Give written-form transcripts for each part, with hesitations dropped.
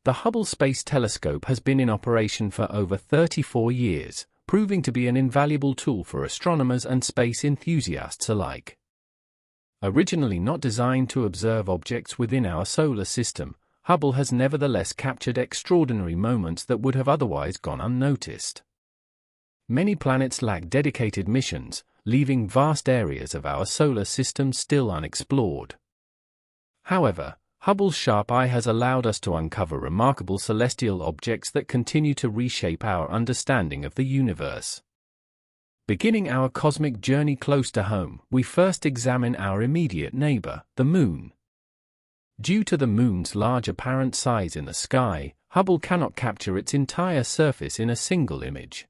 The Hubble Space Telescope has been in operation for over 34 years, proving to be an invaluable tool for astronomers and space enthusiasts alike. Originally not designed to observe objects within our solar system, Hubble has nevertheless captured extraordinary moments that would have otherwise gone unnoticed. Many planets lack dedicated missions, leaving vast areas of our solar system still unexplored. However, Hubble's sharp eye has allowed us to uncover remarkable celestial objects that continue to reshape our understanding of the universe. Beginning our cosmic journey close to home, we first examine our immediate neighbor, the Moon. Due to the Moon's large apparent size in the sky, Hubble cannot capture its entire surface in a single image.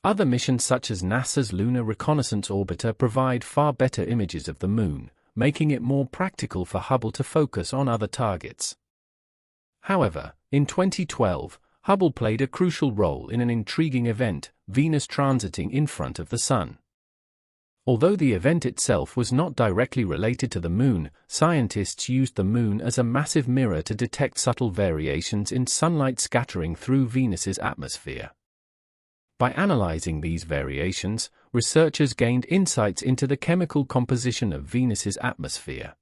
Other missions such as NASA's Lunar Reconnaissance Orbiter provide far better images of the Moon, making it more practical for Hubble to focus on other targets. However, in 2012, Hubble played a crucial role in an intriguing event, Venus transiting in front of the Sun. Although the event itself was not directly related to the Moon, scientists used the Moon as a massive mirror to detect subtle variations in sunlight scattering through Venus's atmosphere. By analyzing these variations, researchers gained insights into the chemical composition of Venus's atmosphere.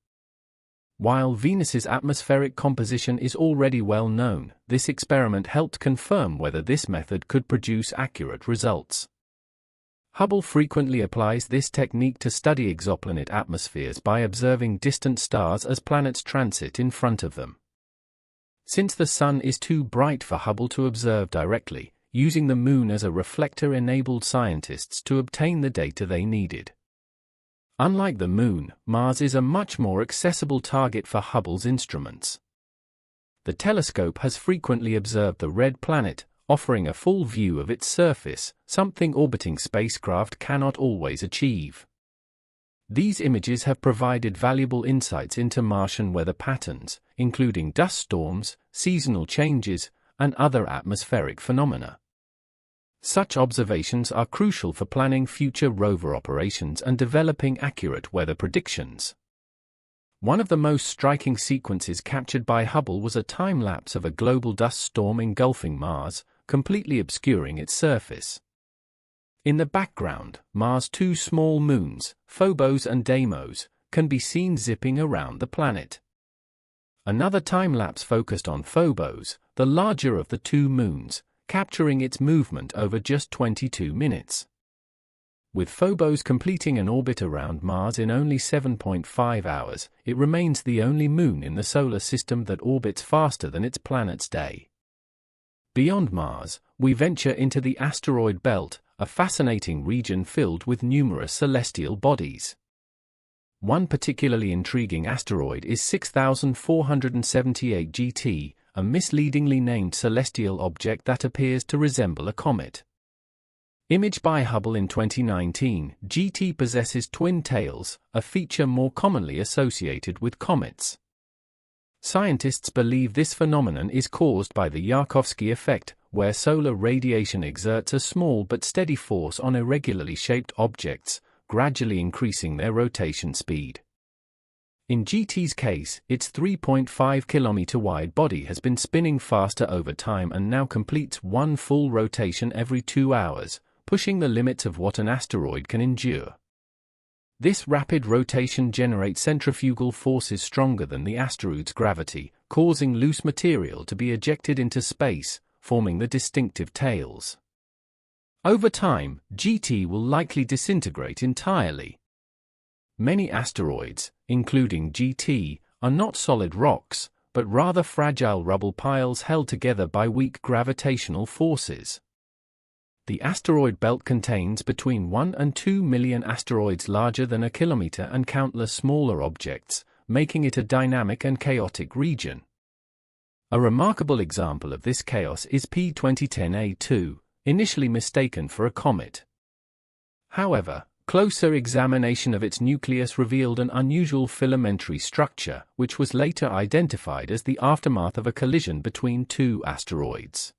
While Venus's atmospheric composition is already well known, this experiment helped confirm whether this method could produce accurate results. Hubble frequently applies this technique to study exoplanet atmospheres by observing distant stars as planets transit in front of them. Since the Sun is too bright for Hubble to observe directly, using the Moon as a reflector enabled scientists to obtain the data they needed. Unlike the Moon, Mars is a much more accessible target for Hubble's instruments. The telescope has frequently observed the red planet, offering a full view of its surface, something orbiting spacecraft cannot always achieve. These images have provided valuable insights into Martian weather patterns, including dust storms, seasonal changes, and other atmospheric phenomena. Such observations are crucial for planning future rover operations and developing accurate weather predictions. One of the most striking sequences captured by Hubble was a time-lapse of a global dust storm engulfing Mars, completely obscuring its surface. In the background, Mars' two small moons, Phobos and Deimos, can be seen zipping around the planet. Another time-lapse focused on Phobos, the larger of the two moons, capturing its movement over just 22 minutes. With Phobos completing an orbit around Mars in only 7.5 hours, it remains the only moon in the solar system that orbits faster than its planet's day. Beyond Mars, we venture into the asteroid belt, a fascinating region filled with numerous celestial bodies. One particularly intriguing asteroid is 6478 GT, a misleadingly named celestial object that appears to resemble a comet. Imaged by Hubble in 2019, GT possesses twin tails, a feature more commonly associated with comets. Scientists believe this phenomenon is caused by the Yarkovsky effect, where solar radiation exerts a small but steady force on irregularly shaped objects, gradually increasing their rotation speed. In GT's case, its 3.5-kilometer wide body has been spinning faster over time and now completes one full rotation every 2 hours, pushing the limits of what an asteroid can endure. This rapid rotation generates centrifugal forces stronger than the asteroid's gravity, causing loose material to be ejected into space, forming the distinctive tails. Over time, GT will likely disintegrate entirely. Many asteroids, including GT, are not solid rocks, but rather fragile rubble piles held together by weak gravitational forces. The asteroid belt contains between 1 and 2 million asteroids larger than a kilometer and countless smaller objects, making it a dynamic and chaotic region. A remarkable example of this chaos is P2010A2, initially mistaken for a comet. However, closer examination of its nucleus revealed an unusual filamentary structure, which was later identified as the aftermath of a collision between two asteroids.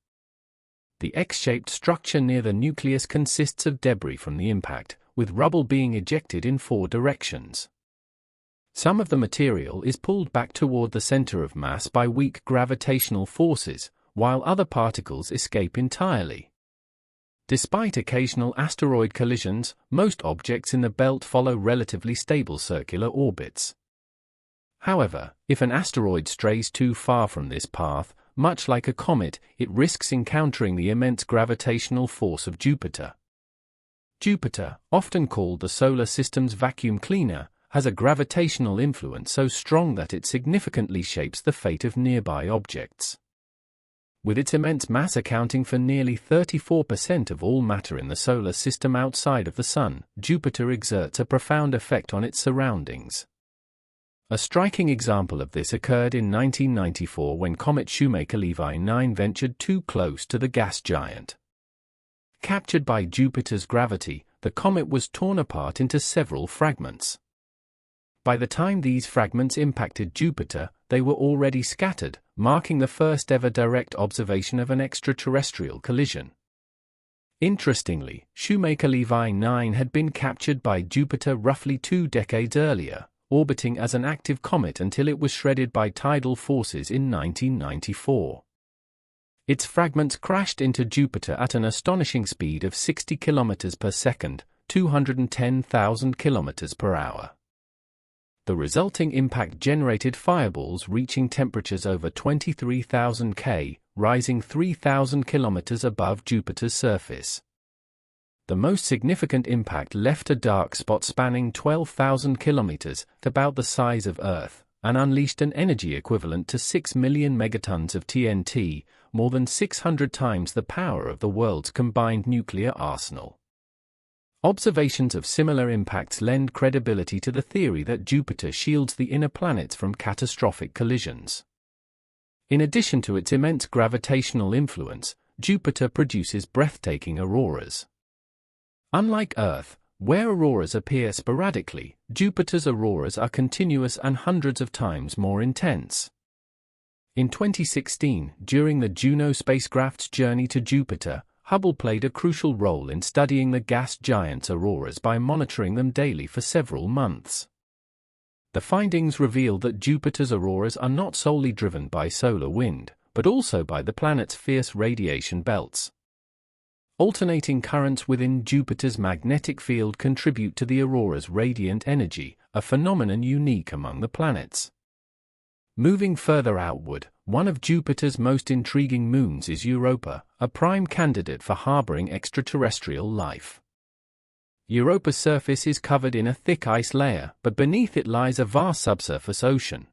The X-shaped structure near the nucleus consists of debris from the impact, with rubble being ejected in 4 directions. Some of the material is pulled back toward the center of mass by weak gravitational forces, while other particles escape entirely. Despite occasional asteroid collisions, most objects in the belt follow relatively stable circular orbits. However, if an asteroid strays too far from this path, much like a comet, it risks encountering the immense gravitational force of Jupiter. Jupiter, often called the solar system's vacuum cleaner, has a gravitational influence so strong that it significantly shapes the fate of nearby objects. With its immense mass accounting for nearly 34% of all matter in the solar system outside of the Sun, Jupiter exerts a profound effect on its surroundings. A striking example of this occurred in 1994 when comet Shoemaker Levi 9 ventured too close to the gas giant. Captured by Jupiter's gravity, the comet was torn apart into several fragments. By the time these fragments impacted Jupiter, they were already scattered, marking the first ever direct observation of an extraterrestrial collision. Interestingly, Shoemaker Levi 9 had been captured by Jupiter roughly 2 decades earlier, orbiting as an active comet until it was shredded by tidal forces in 1994. Its fragments crashed into Jupiter at an astonishing speed of 60 km per second, 210,000 km per hour. The resulting impact generated fireballs reaching temperatures over 23,000 K, rising 3,000 km above Jupiter's surface. The most significant impact left a dark spot spanning 12,000 kilometers, about the size of Earth, and unleashed an energy equivalent to 6 million megatons of TNT, more than 600 times the power of the world's combined nuclear arsenal. Observations of similar impacts lend credibility to the theory that Jupiter shields the inner planets from catastrophic collisions. In addition to its immense gravitational influence, Jupiter produces breathtaking auroras. Unlike Earth, where auroras appear sporadically, Jupiter's auroras are continuous and hundreds of times more intense. In 2016, during the Juno spacecraft's journey to Jupiter, Hubble played a crucial role in studying the gas giant's auroras by monitoring them daily for several months. The findings reveal that Jupiter's auroras are not solely driven by solar wind, but also by the planet's fierce radiation belts. Alternating currents within Jupiter's magnetic field contribute to the aurora's radiant energy, a phenomenon unique among the planets. Moving further outward, one of Jupiter's most intriguing moons is Europa, a prime candidate for harboring extraterrestrial life. Europa's surface is covered in a thick ice layer, but beneath it lies a vast subsurface ocean.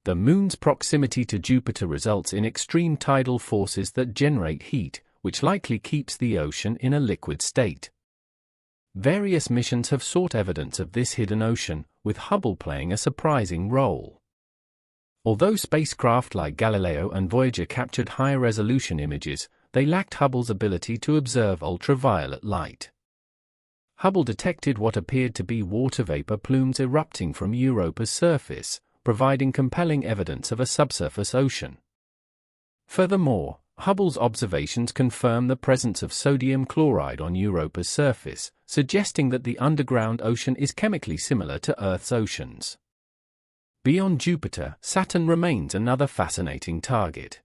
The moon's proximity to Jupiter results in extreme tidal forces that generate heat, which likely keeps the ocean in a liquid state. Various missions have sought evidence of this hidden ocean, with Hubble playing a surprising role. Although spacecraft like Galileo and Voyager captured high-resolution images, they lacked Hubble's ability to observe ultraviolet light. Hubble detected what appeared to be water vapor plumes erupting from Europa's surface, providing compelling evidence of a subsurface ocean. Furthermore, Hubble's observations confirm the presence of sodium chloride on Europa's surface, suggesting that the underground ocean is chemically similar to Earth's oceans. Beyond Jupiter, Saturn remains another fascinating target.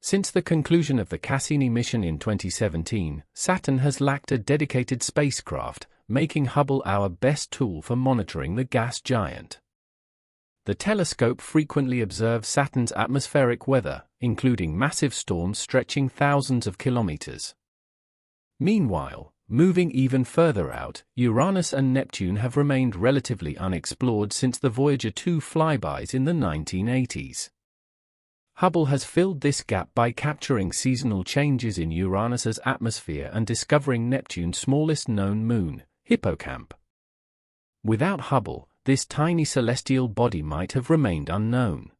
Since the conclusion of the Cassini mission in 2017, Saturn has lacked a dedicated spacecraft, making Hubble our best tool for monitoring the gas giant. The telescope frequently observes Saturn's atmospheric weather, including massive storms stretching thousands of kilometers. Meanwhile, moving even further out, Uranus and Neptune have remained relatively unexplored since the Voyager 2 flybys in the 1980s. Hubble has filled this gap by capturing seasonal changes in Uranus's atmosphere and discovering Neptune's smallest known moon, Hippocamp. Without Hubble, this tiny celestial body might have remained unknown.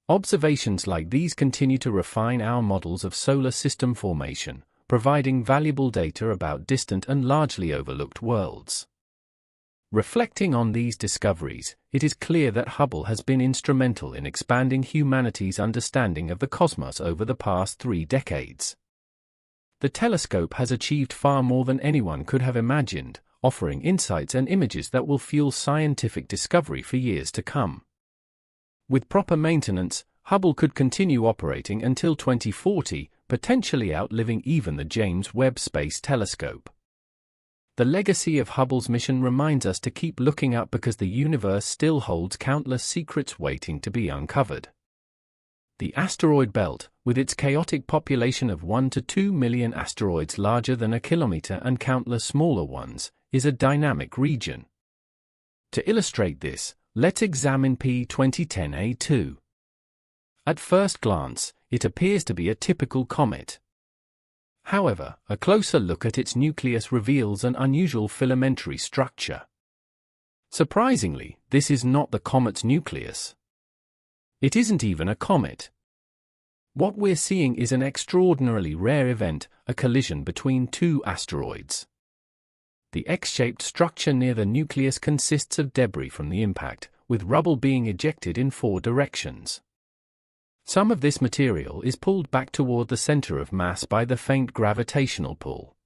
Observations like these continue to refine our models of solar system formation, providing valuable data about distant and largely overlooked worlds. Reflecting on these discoveries, it is clear that Hubble has been instrumental in expanding humanity's understanding of the cosmos over the past 3 decades. The telescope has achieved far more than anyone could have imagined, offering insights and images that will fuel scientific discovery for years to come. With proper maintenance, Hubble could continue operating until 2040, potentially outliving even the James Webb Space Telescope. The legacy of Hubble's mission reminds us to keep looking up because the universe still holds countless secrets waiting to be uncovered. The asteroid belt, with its chaotic population of 1 to 2 million asteroids larger than a kilometer and countless smaller ones, is a dynamic region. To illustrate this, let's examine P2010A2. At first glance, it appears to be a typical comet. However, a closer look at its nucleus reveals an unusual filamentary structure. Surprisingly, this is not the comet's nucleus. It isn't even a comet. What we're seeing is an extraordinarily rare event, a collision between two asteroids. The X-shaped structure near the nucleus consists of debris from the impact, with rubble being ejected in 4 directions. Some of this material is pulled back toward the center of mass by the faint gravitational pull.